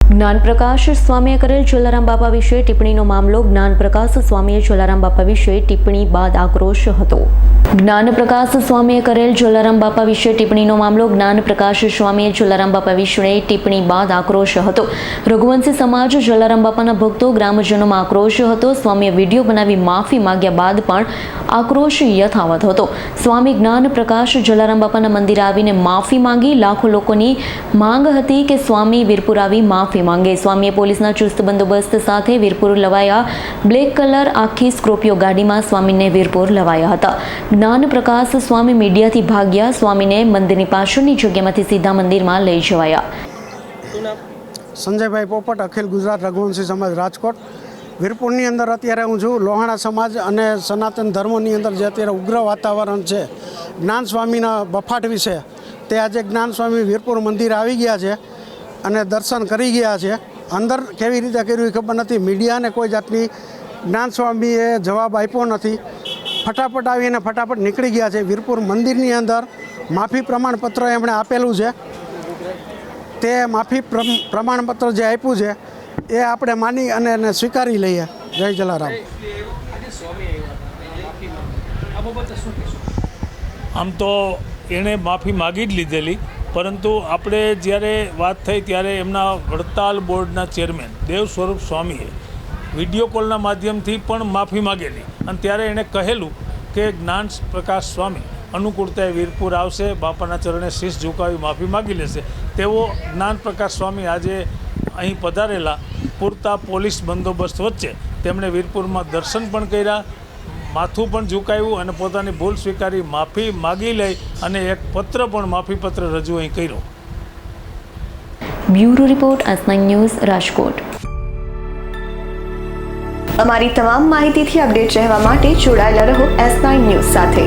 જ્ઞાનપ્રકાશ સ્વામીએ કરેલ જલારામ બાપા વિશે ટિપ્પણીનો મામલો. જ્ઞાનપ્રકાશ સ્વામીએ જલારામ બાપા વિશે ટિપ્પણી બાદ આક્રોશ હતો. જ્ઞાનપ્રકાશ સ્વામીએ કરેલ જલારામ બાપા વિશે ટિપ્પણીનો મામલો. જ્ઞાનપ્રકાશ સ્વામીએ જલારામ બાપા વિશે ટિપ્પણી બાદ આક્રોશ હતો. રઘુવંશી સમાજ, જલારામ બાપાના ભક્તો, ગ્રામજનોમાં આક્રોશ હતો. સ્વામીએ વિડીયો બનાવી માફી માંગ્યા બાદ પણ આક્રોશ યથાવત હતો. સ્વામી જ્ઞાનપ્રકાશ જલારામ બાપાના મંદિરે આવીને માફી માંગી. લાખો લોકોની માંગ હતી કે સ્વામી વીરપુર આવી માફી માંગે. સ્વામીએ પોલીસના ચુસ્ત બંદોબસ્ત સાથે વીરપુર લવાયા. બ્લેક કલર આખી સ્કોર્પિયો ગાડીમાં સ્વામીને વીરપુર લવાયા હતા. જ્ઞાનપ્રકાશ સ્વામી મીડિયાથી ભાગ્યા. સ્વામીને મંદિરની પાછળની જગ્યામાંથી સીધા મંદિરમાં લઈ જવાયા. સંજયભાઈ પોપટ, અખિલ ગુજરાત રઘુવંશી સમાજ, રાજકોટ. વીરપુરની અંદર અત્યારે હું છું. લોહાણા સમાજ અને સનાતન ધર્મની અંદર જે અત્યારે ઉગ્ર વાતાવરણ છે જ્ઞાન સ્વામીના બફાટ વિશે, તે આજે જ્ઞાન સ્વામી વીરપુર મંદિર આવી ગયા છે અને દર્શન કરી ગયા છે. અંદર કેવી રીતે કર્યું એ ખબર નથી. મીડિયાને કોઈ જાતની જ્ઞાન સ્વામીએ જવાબ આપ્યો નથી. ફટાફટ આવીને ફટાફટ નીકળી ગયા છે. વીરપુર મંદિરની અંદર માફી પ્રમાણપત્ર એમણે આપેલું છે. તે માફી પ્રમાણપત્ર જે આપ્યું છે એ આપણે માની અને એને સ્વીકારી લઈએ. જય જલારામ. આમ તો એણે માફી માગી જ લીધેલી, પરંતુ આપણે જ્યારે વાત થઈ ત્યારે એમના વડતાલ બોર્ડના ચેરમેન દેવ સ્વરૂપ સ્વામીએ વિડીયો કોલના માધ્યમથી પણ માફી માગેલી અને ત્યારે એણે કહેલું કે જ્ઞાન પ્રકાશ સ્વામી અનુકૂળતાએ વીરપુર આવશે, બાપાના ચરણે શીશ ઝુકાવી માફી માગી લેશે. તેવો જ્ઞાન પ્રકાશ સ્વામી આજે અહીં પધારેલા પૂરતા પોલીસ બંદોબસ્ત વચ્ચે તેમણે વીરપુરમાં દર્શન પણ કર્યા, માથું પણ ઝુકાવ્યું અને પોતાની ભૂલ સ્વીકારી માફી માગી લઈ અને એક પત્ર પણ માફીપત્ર રજૂ અહીં કર્યો. બ્યુરો રિપોર્ટ, આજ9 ન્યૂઝ, રાજકોટ. અમારી તમામ માહિતીથી અપડેટ રહેવા માટે જોડાયેલા રહો આજ9 ન્યૂઝ સાથે.